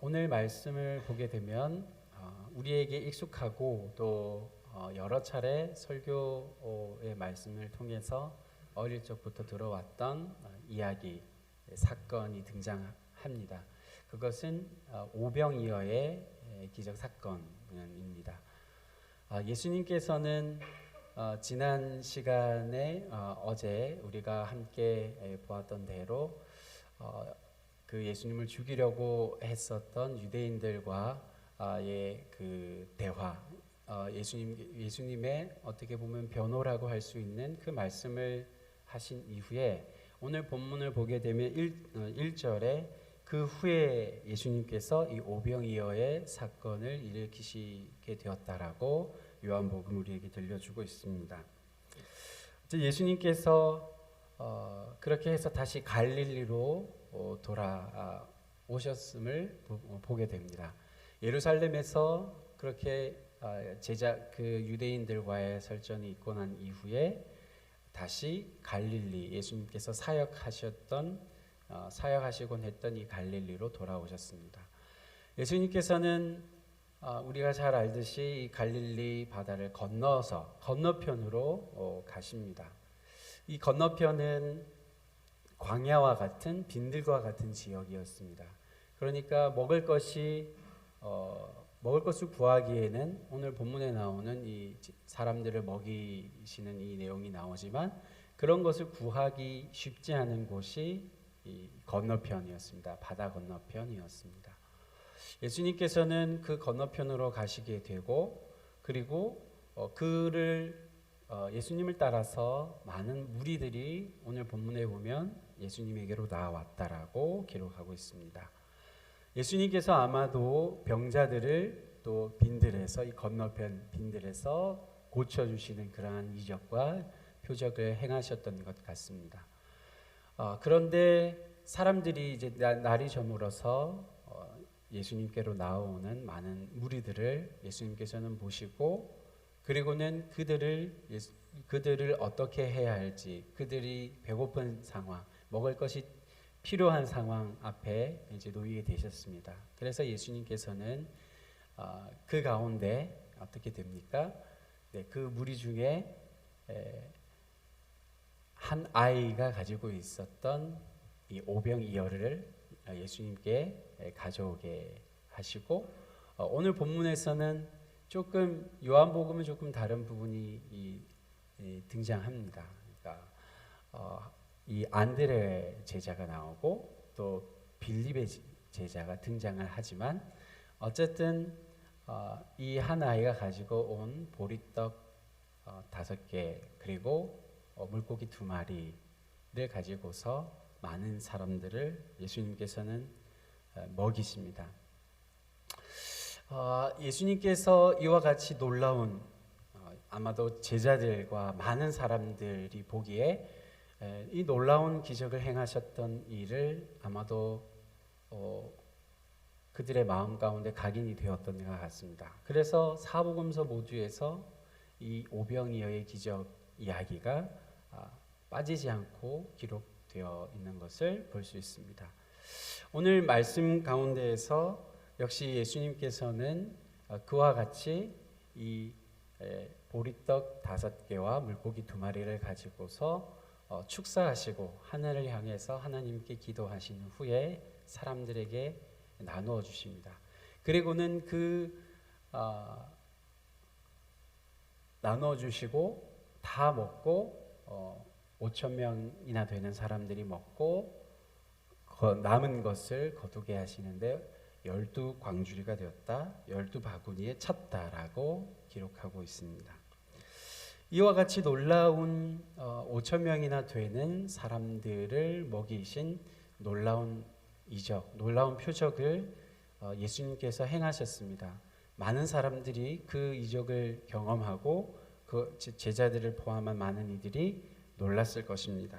오늘 말씀을 보게 되면 우리에게 익숙하고 또 여러 차례 설교의 말씀을 통해서 어릴 적부터 들어왔던 이야기, 사건이 등장합니다. 그것은 오병이어의 기적 사건입니다. 예수님께서는 지난 시간에 어제 우리가 함께 보았던 대로 그 예수님을 죽이려고 했었던 유대인들과의 그 대화, 예수님의 어떻게 보면 변호라고 할 수 있는 그 말씀을 하신 이후에 오늘 본문을 보게 되면 1절에 그 후에 예수님께서 이 오병이어의 사건을 일으키시게 되었다라고 요한복음 우리에게 들려주고 있습니다. 예수님께서 그렇게 해서 다시 갈릴리로 돌아오셨음을 보게 됩니다. 예루살렘에서 그렇게 그 유대인들과의 설전이 있고 난 이후에 다시 갈릴리, 예수님께서 사역하시곤 했던 이 갈릴리로 돌아오셨습니다. 예수님께서는 우리가 잘 알듯이 이 갈릴리 바다를 건너서 건너편으로 가십니다. 이 건너편은 광야와 같은 빈들과 같은 지역이었습니다. 그러니까 먹을 것을 구하기에는 오늘 본문에 나오는 이 사람들을 먹이시는 이 내용이 나오지만 그런 것을 구하기 쉽지 않은 곳이 이 건너편이었습니다. 바다 건너편이었습니다. 예수님께서는 그 건너편으로 가시게 되고 그리고 예수님을 따라서 많은 무리들이 오늘 본문에 보면 예수님에게로 나왔다라고 기록하고 있습니다. 예수님께서 아마도 병자들을 또 빈들에서 이 건너편 빈들에서 고쳐주시는 그러한 이적과 표적을 행하셨던 것 같습니다. 그런데 사람들이 이제 날이 저물어서 예수님께로 나오는 많은 무리들을 예수님께서는 보시고 그리고는 그들을 어떻게 해야 할지, 그들이 배고픈 상황, 먹을 것이 필요한 상황 앞에 이제 놓이게 되셨습니다. 그래서 예수님께서는 그 가운데 어떻게 됩니까? 그 무리 중에 한 아이가 가지고 있었던 이 오병이어를 예수님께 가져오게 하시고 오늘 본문에서는 조금 요한복음은 조금 다른 부분이 등장합니다. 그러니까 이 안드레 제자가 나오고 또 빌립의 제자가 등장을 하지만 어쨌든 이 한 아이가 가지고 온 보리떡 5개 그리고 물고기 2마리를 가지고서 많은 사람들을 예수님께서는 먹이십니다. 예수님께서 이와 같이 놀라운 아마도 제자들과 많은 사람들이 보기에 이 놀라운 기적을 행하셨던 일을 아마도 그들의 마음 가운데 각인이 되었던 것 같습니다. 그래서 사복음서 모두에서 이 오병이어의 기적 이야기가 빠지지 않고 기록되어 있는 것을 볼 수 있습니다. 오늘 말씀 가운데에서 역시 예수님께서는 그와 같이 이 보리떡 5개와 물고기 2마리를 가지고서 축사하시고 하늘을 향해서 하나님께 기도하신 후에 사람들에게 나누어 주십니다. 그리고는 나누어 주시고 다 먹고 5,000명이나 되는 사람들이 먹고 남은 것을 거두게 하시는데 12광주리가 되었다, 12바구니에 찼다라고 기록하고 있습니다. 이와 같이 놀라운 5,000명이나 되는 사람들을 먹이신 놀라운 이적, 놀라운 표적을 예수님께서 행하셨습니다. 많은 사람들이 그 이적을 경험하고 그 제자들을 포함한 많은 이들이 놀랐을 것입니다.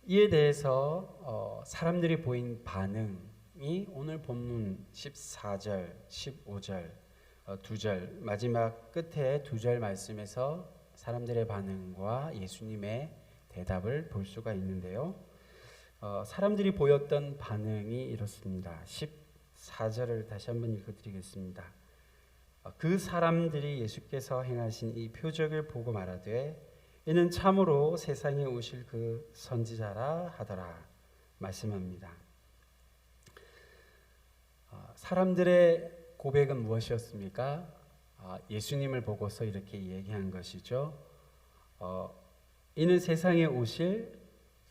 이에 대해서 사람들이 보인 반응이 오늘 본문 14절, 15절 2절 마지막 끝에 2절 말씀에서 사람들의 반응과 예수님의 대답을 볼 수가 있는데요. 사람들이 보였던 반응이 이렇습니다. 4절을 다시 한번 읽어드리겠습니다. 그 사람들이 예수께서 행하신 이 표적을 보고 말하되 이는 참으로 세상에 오실 그 선지자라 하더라 말씀합니다. 사람들의 고백은 무엇이었습니까? 예수님을 보고서 이렇게 얘기한 것이죠. 이는 세상에 오실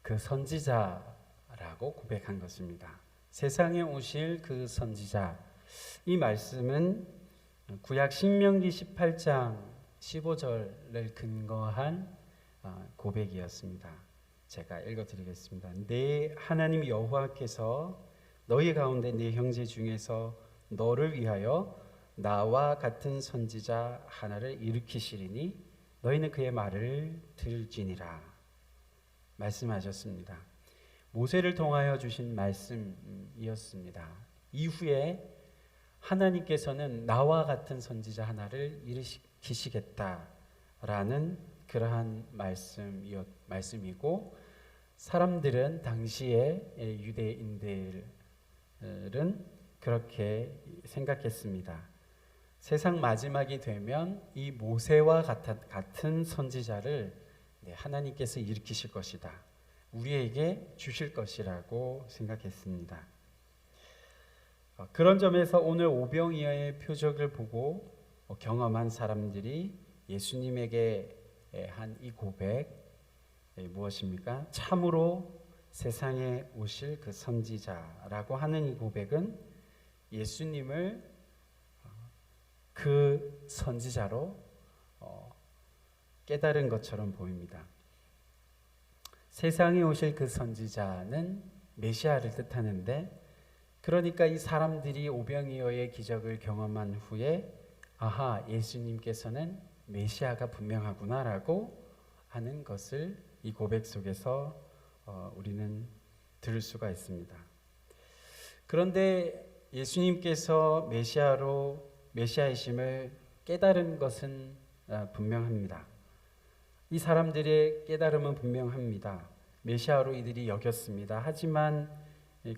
그 선지자라고 고백한 것입니다. 세상에 오실 그 선지자. 이 말씀은 구약 신명기 18장 15절을 근거한 고백이었습니다. 제가 읽어드리겠습니다. 내 하나님 여호와께서 너희 가운데 내 형제 중에서 너를 위하여 나와 같은 선지자 하나를 일으키시리니 너희는 그의 말을 들을지니라 말씀하셨습니다. 모세를 통하여 주신 말씀이었습니다. 이후에 하나님께서는 나와 같은 선지자 하나를 일으키시겠다라는 그러한 말씀이고, 사람들은 당시에 유대인들은 그렇게 생각했습니다. 세상 마지막이 되면 이 모세와 같은 선지자를 하나님께서 일으키실 것이다, 우리에게 주실 것이라고 생각했습니다. 그런 점에서 오늘 오병이어의 표적을 보고 경험한 사람들이 예수님에게 한 이 고백 무엇입니까? 참으로 세상에 오실 그 선지자라고 하는 이 고백은 예수님을 그 선지자로 깨달은 것처럼 보입니다. 세상에 오실 그 선지자는 메시아를 뜻하는데, 그러니까 이 사람들이 오병이어의 기적을 경험한 후에 아하, 예수님께서는 메시아가 분명하구나라고 하는 것을 이 고백 속에서 우리는 들을 수가 있습니다. 그런데 예수님께서 메시아이심을 깨달은 것은 분명합니다. 이 사람들의 깨달음은 분명합니다. 메시아로 이들이 여겼습니다. 하지만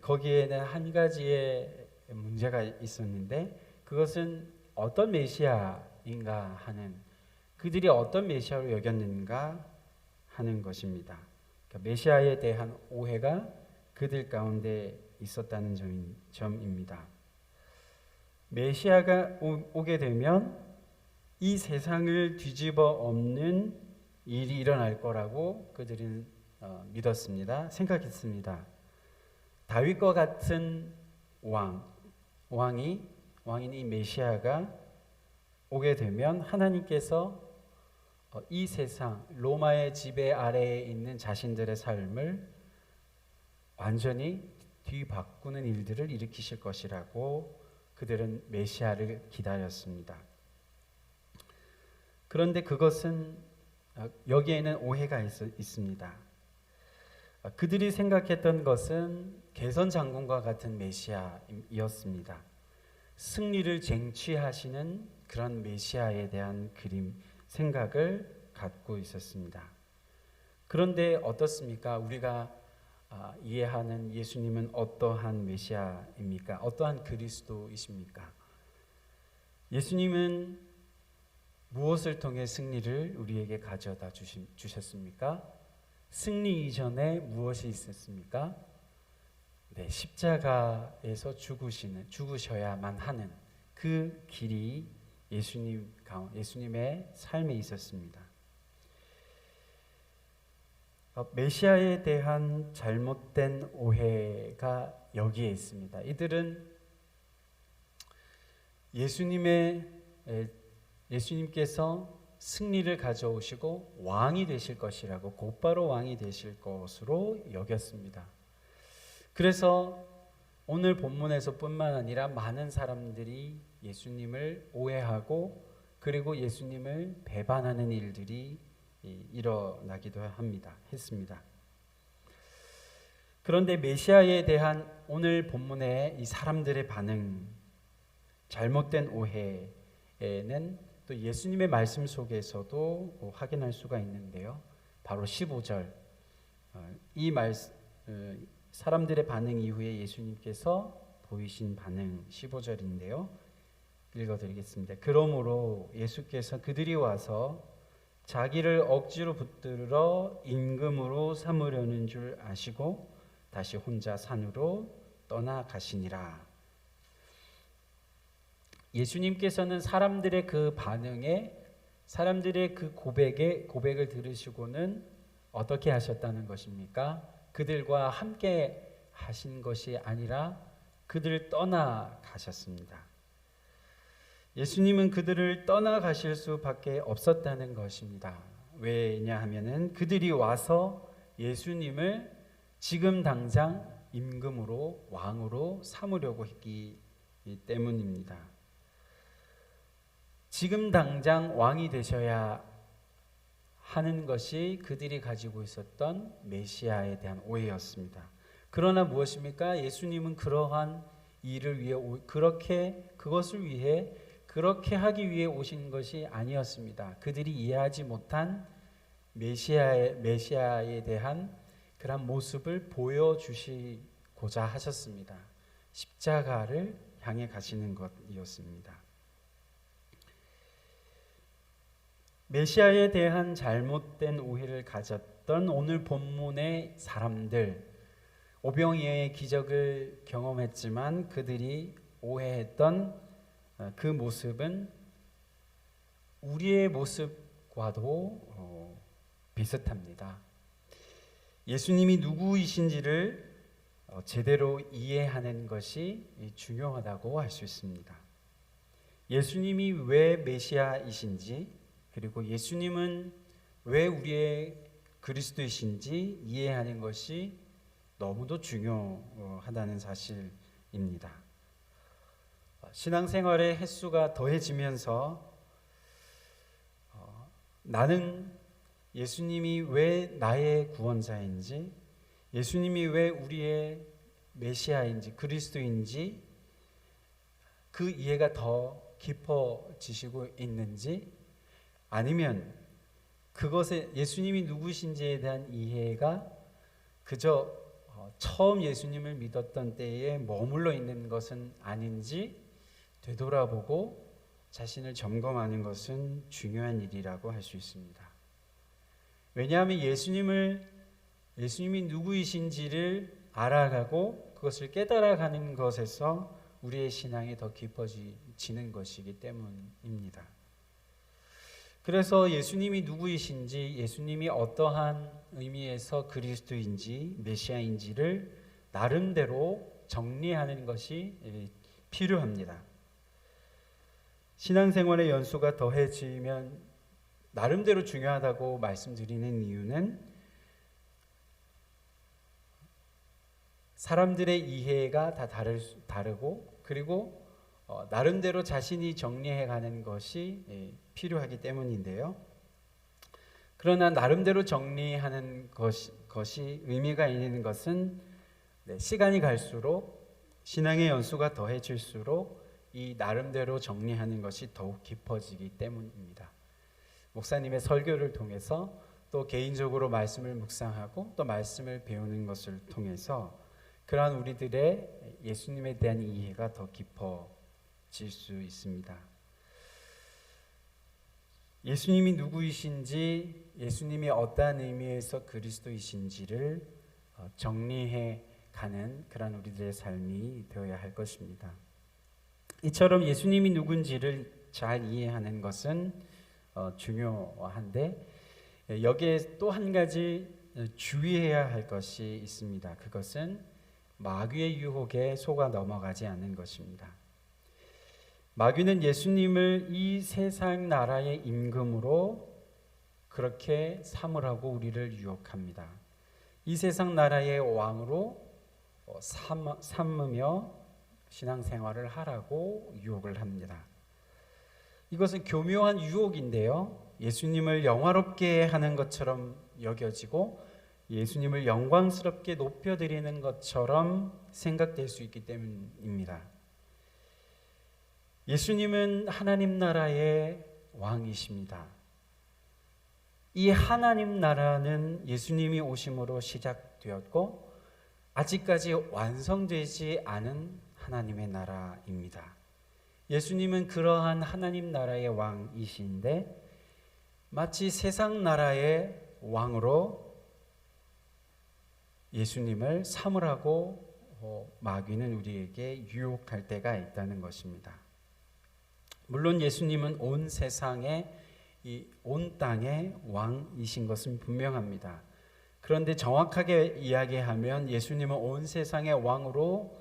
거기에는 한 가지의 문제가 있었는데, 그것은 어떤 메시아인가 하는, 그들이 어떤 메시아로 여겼는가 하는 것입니다. 그러니까 메시아에 대한 오해가 그들 가운데 있었다는 점입니다. 메시아가 오게 되면 이 세상을 뒤집어 엎는 일이 일어날 거라고 그들은 믿었습니다. 생각했습니다. 다윗과 같은 왕인 이 메시아가 오게 되면 하나님께서 이 세상 로마의 지배 아래에 있는 자신들의 삶을 완전히 뒤바꾸는 일들을 일으키실 것이라고 그들은 메시아를 기다렸습니다. 그런데 그것은 여기에는 오해가 있습니다. 그들이 생각했던 것은 개선 장군과 같은 메시아이었습니다. 승리를 쟁취하시는 그런 메시아에 대한 생각을 갖고 있었습니다. 그런데 어떻습니까? 우리가 이해하는 예수님은 어떠한 메시아입니까? 어떠한 그리스도이십니까? 예수님은 무엇을 통해 승리를 우리에게 가져다 주셨습니까? 승리 이전에 무엇이 있었습니까? 십자가에서 죽으셔야만 하는 그 길이 예수님의 삶에 있었습니다. 메시아에 대한 잘못된 오해가 여기에 있습니다. 이들은 예수님께서 승리를 가져오시고 왕이 되실 것이라고, 곧바로 왕이 되실 것으로 여겼습니다. 그래서 오늘 본문에서 뿐만 아니라 많은 사람들이 예수님을 오해하고 그리고 예수님을 배반하는 일들이 일어나기도 했습니다. 그런데 메시아에 대한 오늘 본문의 이 사람들의 반응, 잘못된 오해는 또 예수님의 말씀 속에서도 확인할 수가 있는데요. 바로 15절, 사람들의 반응 이후에 예수님께서 보이신 반응 15절인데요. 읽어드리겠습니다. 그러므로 예수께서 그들이 와서 자기를 억지로 붙들어 임금으로 삼으려는 줄 아시고 다시 혼자 산으로 떠나가시니라. 예수님께서는 사람들의 그 반응에, 사람들의 그 고백을 들으시고는 어떻게 하셨다는 것입니까? 그들과 함께 하신 것이 아니라 그들을 떠나가셨습니다. 예수님은 그들을 떠나가실 수밖에 없었다는 것입니다. 왜냐하면은 그들이 와서 예수님을 지금 당장 임금으로, 왕으로 삼으려고 했기 때문입니다. 지금 당장 왕이 되셔야 하는 것이 그들이 가지고 있었던 메시아에 대한 오해였습니다. 그러나 무엇입니까? 예수님은 그러한 일을 위해 그것을 위해 그렇게 하기 위해 오신 것이 아니었습니다. 그들이 이해하지 못한 메시아에 대한 그런 모습을 보여주시고자 하셨습니다. 십자가를 향해 가시는 것이었습니다. 메시아에 대한 잘못된 오해를 가졌던 오늘 본문의 사람들, 오병이어의 기적을 경험했지만 그들이 오해했던 그 모습은 우리의 모습과도 비슷합니다. 예수님이 누구이신지를 제대로 이해하는 것이 중요하다고 할 수 있습니다. 예수님이 왜 메시아이신지, 그리고 예수님은 왜 우리의 그리스도이신지 이해하는 것이 너무도 중요하다는 사실입니다. 신앙생활의 횟수가 더해지면서 나는 예수님이 왜 나의 구원자인지, 예수님이 왜 우리의 메시아인지, 그리스도인지 그 이해가 더 깊어지시고 있는지, 아니면 그것에 예수님이 누구신지에 대한 이해가 그저 처음 예수님을 믿었던 때에 머물러 있는 것은 아닌지 되돌아보고 자신을 점검하는 것은 중요한 일이라고 할 수 있습니다. 왜냐하면 예수님이 누구이신지를 알아가고 그것을 깨달아가는 것에서 우리의 신앙이 더 깊어지는 것이기 때문입니다. 그래서 예수님이 누구이신지, 예수님이 어떠한 의미에서 그리스도인지 메시아인지를 나름대로 정리하는 것이 필요합니다. 신앙생활의 연수가 더해지면 나름대로 중요하다고 말씀드리는 이유는 사람들의 이해가 다 다르고, 그리고 나름대로 자신이 정리해가는 것이 필요하기 때문인데요. 그러나 나름대로 정리하는 것이 의미가 있는 것은 시간이 갈수록, 신앙의 연수가 더해질수록 이 나름대로 정리하는 것이 더욱 깊어지기 때문입니다. 목사님의 설교를 통해서, 또 개인적으로 말씀을 묵상하고 또 말씀을 배우는 것을 통해서 그러한 우리들의 예수님에 대한 이해가 더 깊어질 수 있습니다. 예수님이 누구이신지, 예수님이 어떠한 의미에서 그리스도이신지를 정리해 가는 그런 우리들의 삶이 되어야 할 것입니다. 이처럼 예수님이 누군지를 잘 이해하는 것은 중요한데, 여기에 또 한 가지 주의해야 할 것이 있습니다. 그것은 마귀의 유혹에 속아 넘어가지 않는 것입니다. 마귀는 예수님을 이 세상 나라의 임금으로 그렇게 삼으라고 우리를 유혹합니다. 이 세상 나라의 왕으로 삼으며 신앙생활을 하라고 유혹을 합니다. 이것은 교묘한 유혹인데요. 예수님을 영화롭게 하는 것처럼 여겨지고 예수님을 영광스럽게 높여드리는 것처럼 생각될 수 있기 때문입니다. 예수님은 하나님 나라의 왕이십니다. 이 하나님 나라는 예수님이 오심으로 시작되었고 아직까지 완성되지 않은 하나님의 나라입니다. 예수님은 그러한 하나님 나라의 왕이신데 마치 세상 나라의 왕으로 예수님을 삼으라고 마귀는 우리에게 유혹할 때가 있다는 것입니다. 물론 예수님은 온 세상의 온 땅의 왕이신 것은 분명합니다. 그런데 정확하게 이야기하면 예수님은 온 세상의 왕으로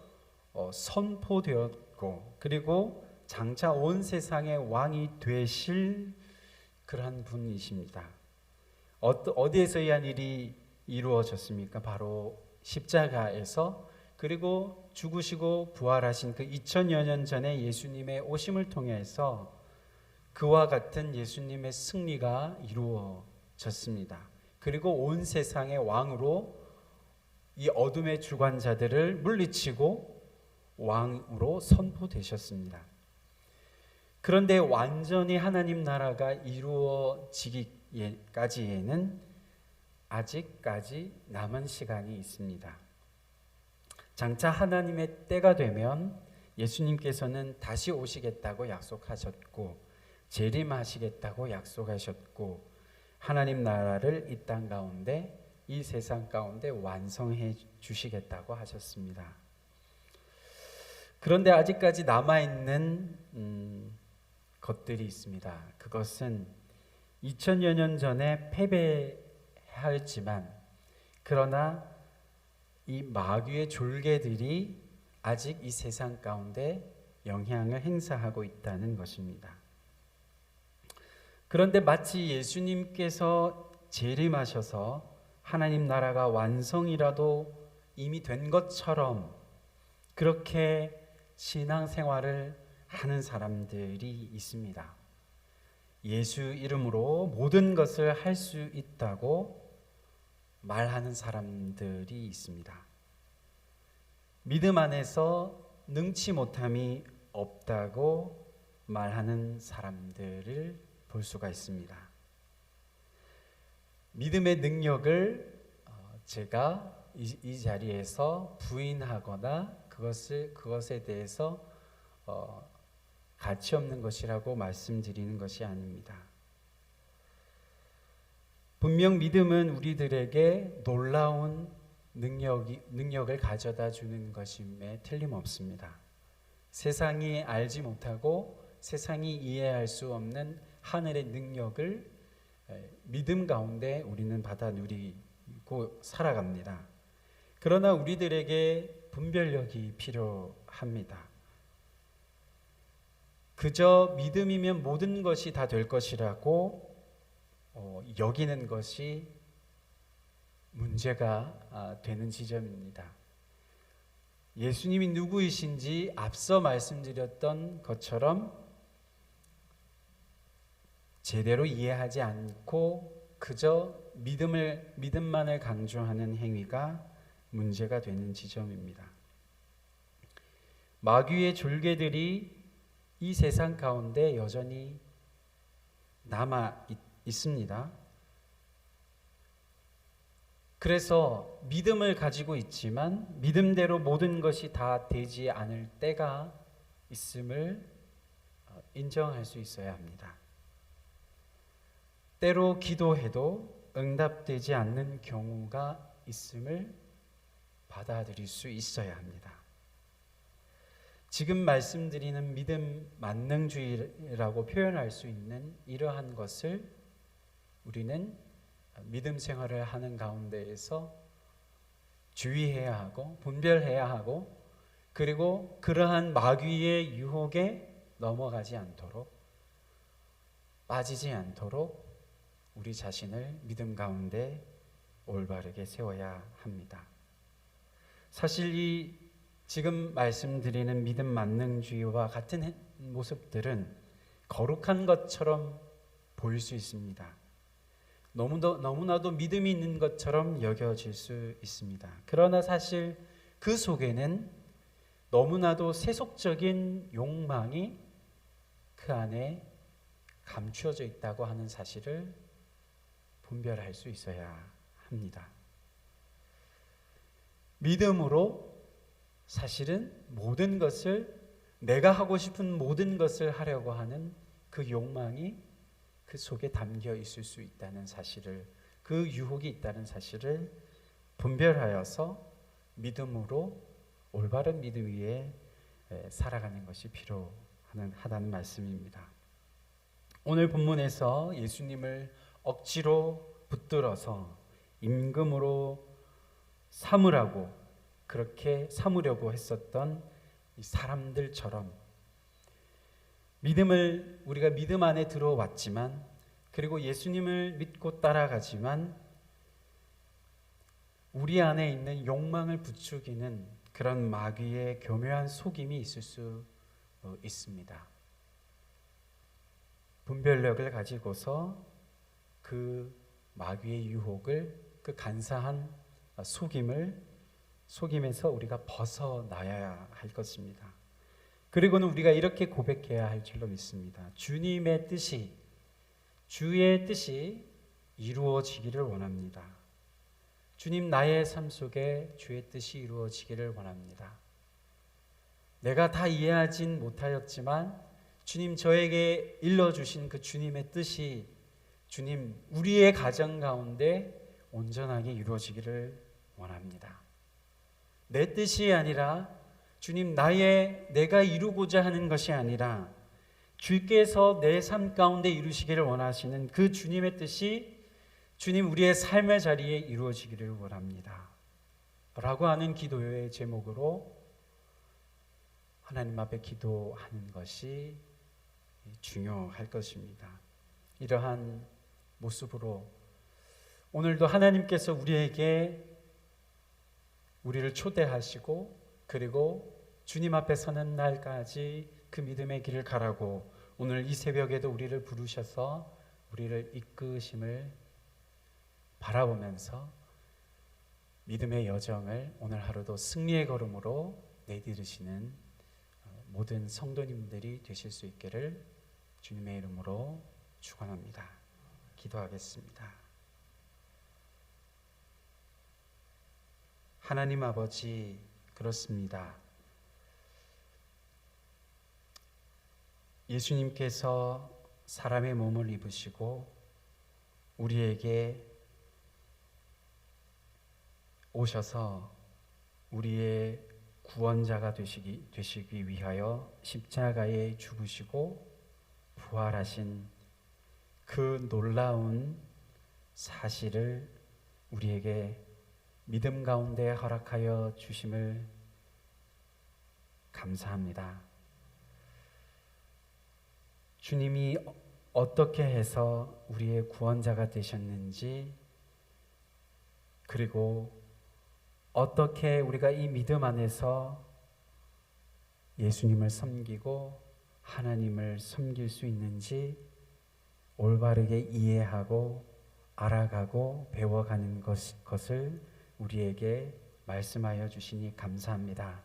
선포되었고 그리고 장차 온 세상의 왕이 되실 그러한 분이십니다. 어디에서 이 한 일이 이루어졌습니까? 바로 십자가에서, 그리고 죽으시고 부활하신 그 2000여 년 전에 예수님의 오심을 통해서 그와 같은 예수님의 승리가 이루어졌습니다. 그리고 온 세상의 왕으로 이 어둠의 주관자들을 물리치고 왕으로 선포되셨습니다. 그런데 완전히 하나님 나라가 이루어지기까지에는 아직까지 남은 시간이 있습니다. 장차 하나님의 때가 되면 예수님께서는 다시 오시겠다고 약속하셨고 재림하시겠다고 약속하셨고 하나님 나라를 이 땅 가운데, 이 세상 가운데 완성해 주시겠다고 하셨습니다. 그런데 아직까지 남아있는 것들이 있습니다. 그것은 2000여 년 전에 패배하였지만 그러나 이 마귀의 졸개들이 아직 이 세상 가운데 영향을 행사하고 있다는 것입니다. 그런데 마치 예수님께서 재림하셔서 하나님 나라가 완성이라도 이미 된 것처럼 그렇게 신앙생활을 하는 사람들이 있습니다. 예수 이름으로 모든 것을 할 수 있다고 말하는 사람들이 있습니다. 믿음 안에서 능치 못함이 없다고 말하는 사람들을 볼 수가 있습니다. 믿음의 능력을 제가 이 자리에서 부인하거나 그것에 대해서 가치 없는 것이라고 말씀드리는 것이 아닙니다. 분명 믿음은 우리들에게 놀라운 능력을 가져다 주는 것임에 틀림없습니다. 세상이 알지 못하고 세상이 이해할 수 없는 하늘의 능력을 믿음 가운데 우리는 받아 누리고 살아갑니다. 그러나 우리들에게 분별력이 필요합니다. 그저 믿음이면 모든 것이 다 될 것이라고 여기는 것이 문제가 되는 지점입니다. 예수님이 누구이신지 앞서 말씀드렸던 것처럼 제대로 이해하지 않고 그저 믿음만을 강조하는 행위가 문제가 되는 지점입니다. 마귀의 졸개들이 이 세상 가운데 여전히 남아 있습니다. 그래서 믿음을 가지고 있지만 믿음대로 모든 것이 다 되지 않을 때가 있음을 인정할 수 있어야 합니다. 때로 기도해도 응답되지 않는 경우가 있음을 받아들일 수 있어야 합니다. 지금 말씀드리는 믿음 만능주의라고 표현할 수 있는 이러한 것을 우리는 믿음 생활을 하는 가운데에서 주의해야 하고 분별해야 하고, 그리고 그러한 마귀의 유혹에 넘어가지 않도록, 빠지지 않도록 우리 자신을 믿음 가운데 올바르게 세워야 합니다. 사실 이 지금 말씀드리는 믿음 만능주의와 같은 모습들은 거룩한 것처럼 보일 수 있습니다. 너무나도 믿음이 있는 것처럼 여겨질 수 있습니다. 그러나 사실 그 속에는 너무나도 세속적인 욕망이 그 안에 감추어져 있다고 하는 사실을 분별할 수 있어야 합니다. 믿음으로 사실은 모든 것을, 내가 하고 싶은 모든 것을 하려고 하는 그 욕망이 그 속에 담겨 있을 수 있다는 사실을, 그 유혹이 있다는 사실을 분별하여서 믿음으로, 올바른 믿음 위에 살아가는 것이 필요하다는 말씀입니다. 오늘 본문에서 예수님을 억지로 붙들어서 임금으로 삼으라고, 그렇게 삼으려고 했었던 이 사람들처럼 우리가 믿음 안에 들어왔지만, 그리고 예수님을 믿고 따라가지만 우리 안에 있는 욕망을 부추기는 그런 마귀의 교묘한 속임이 있을 수 있습니다. 분별력을 가지고서 그 마귀의 유혹을, 그 간사한 속임에서 우리가 벗어나야 할 것입니다. 그리고는 우리가 이렇게 고백해야 할 줄로 믿습니다. 주님의 뜻이, 주의 뜻이 이루어지기를 원합니다. 주님, 나의 삶 속에 주의 뜻이 이루어지기를 원합니다. 내가 다 이해하진 못하였지만 주님, 저에게 일러주신 그 주님의 뜻이, 주님, 우리의 가정 가운데 온전하게 이루어지기를 원합니다. 내 뜻이 아니라, 주님, 내가 이루고자 하는 것이 아니라 주께서 내 삶 가운데 이루시기를 원하시는 그 주님의 뜻이, 주님, 우리의 삶의 자리에 이루어지기를 원합니다 라고 하는 기도의 제목으로 하나님 앞에 기도하는 것이 중요할 것입니다. 이러한 모습으로 오늘도 하나님께서 우리를 초대하시고, 그리고 주님 앞에 서는 날까지 그 믿음의 길을 가라고 오늘 이 새벽에도 우리를 부르셔서 우리를 이끄심을 바라보면서 믿음의 여정을 오늘 하루도 승리의 걸음으로 내디디시는 모든 성도님들이 되실 수 있기를 주님의 이름으로 축원합니다. 기도하겠습니다. 하나님 아버지, 그렇습니다. 예수님께서 사람의 몸을 입으시고 우리에게 오셔서 우리의 구원자가 되시기 위하여 십자가에 죽으시고 부활하신 그 놀라운 사실을 우리에게 믿음 가운데 허락하여 주심을 감사합니다. 주님이 어떻게 해서 우리의 구원자가 되셨는지, 그리고 어떻게 우리가 이 믿음 안에서 예수님을 섬기고 하나님을 섬길 수 있는지 올바르게 이해하고 알아가고 배워가는 것을 우리에게 말씀하여 주시니 감사합니다.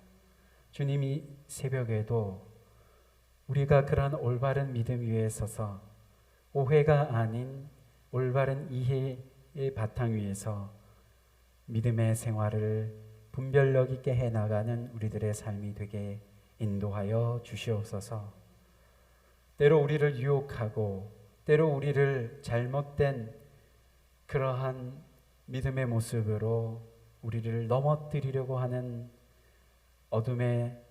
주님이 새벽에도 우리가 그러한 올바른 믿음 위에 서서 오해가 아닌 올바른 이해의 바탕 위에서 믿음의 생활을 분별력 있게 해나가는 우리들의 삶이 되게 인도하여 주시옵소서. 때로 우리를 유혹하고 때로 우리를 잘못된 그러한 믿음의 모습으로 우리를 넘어뜨리려고 하는 어둠의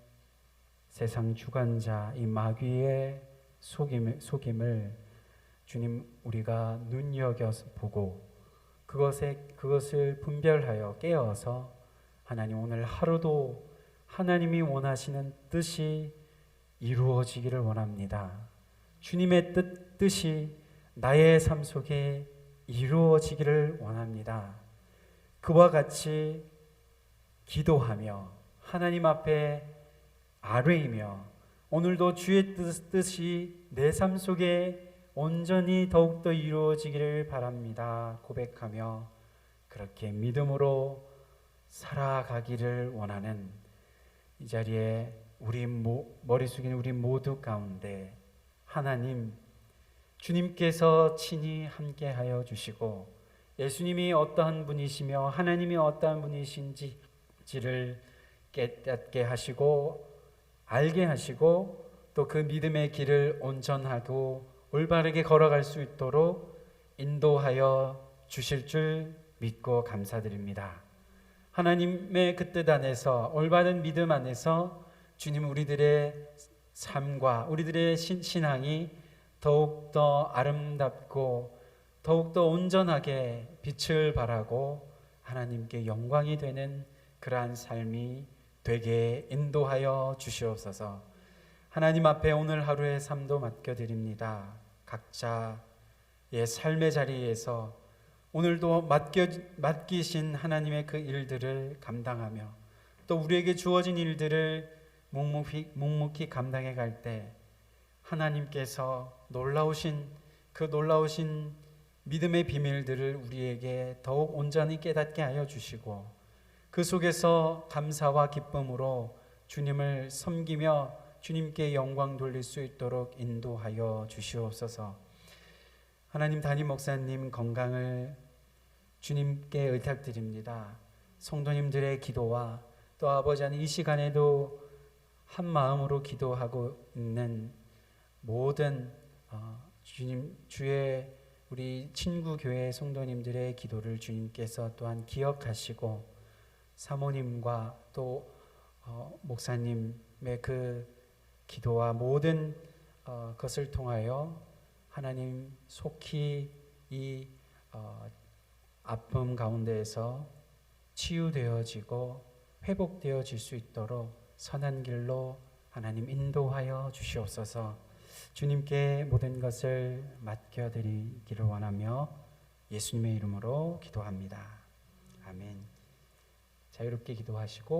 세상 주관자 이 마귀의 속임을 주님, 우리가 눈여겨서 보고 그것을 분별하여 깨어서 하나님, 오늘 하루도 하나님이 원하시는 뜻이 이루어지기를 원합니다. 주님의 뜻이 나의 삶 속에 이루어지기를 원합니다. 그와 같이 기도하며 하나님 앞에 아뢰이며 오늘도 주의 뜻이 내 삶 속에 온전히 더욱더 이루어지기를 바랍니다 고백하며 그렇게 믿음으로 살아가기를 원하는 이 자리에 우리 머리 숙인 우리 모두 가운데 하나님, 주님께서 친히 함께하여 주시고 예수님이 어떠한 분이시며 하나님이 어떠한 분이신지를 깨닫게 하시고 알게 하시고 또 그 믿음의 길을 온전하고 올바르게 걸어갈 수 있도록 인도하여 주실 줄 믿고 감사드립니다. 하나님의 그 뜻 안에서 올바른 믿음 안에서 주님 우리들의 삶과 우리들의 신앙이 더욱더 아름답고 더욱더 온전하게 빛을 발하고 하나님께 영광이 되는 그러한 삶이 되게 인도하여 주시옵소서. 하나님 앞에 오늘 하루의 삶도 맡겨드립니다. 각자의 삶의 자리에서 오늘도 맡기신 하나님의 그 일들을 감당하며 또 우리에게 주어진 일들을 묵묵히 감당해 갈 때 하나님께서 놀라우신 믿음의 비밀들을 우리에게 더욱 온전히 깨닫게 하여 주시고 그 속에서 감사와 기쁨으로 주님을 섬기며 주님께 영광 돌릴 수 있도록 인도하여 주시옵소서. 하나님, 담임 목사님 건강을 주님께 의탁드립니다. 성도님들의 기도와 또 아버지 하나님 이 시간에도 한 마음으로 기도하고 있는 모든 주의 우리 친구 교회 성도님들의 기도를 주님께서 또한 기억하시고 사모님과 또 목사님의 그 기도와 모든 것을 통하여 하나님 속히 이 아픔 가운데에서 치유되어지고 회복되어질 수 있도록 선한 길로 하나님 인도하여 주시옵소서. 주님께 모든 것을 맡겨드리기를 원하며 예수님의 이름으로 기도합니다. 아멘. 자유롭게 기도하시고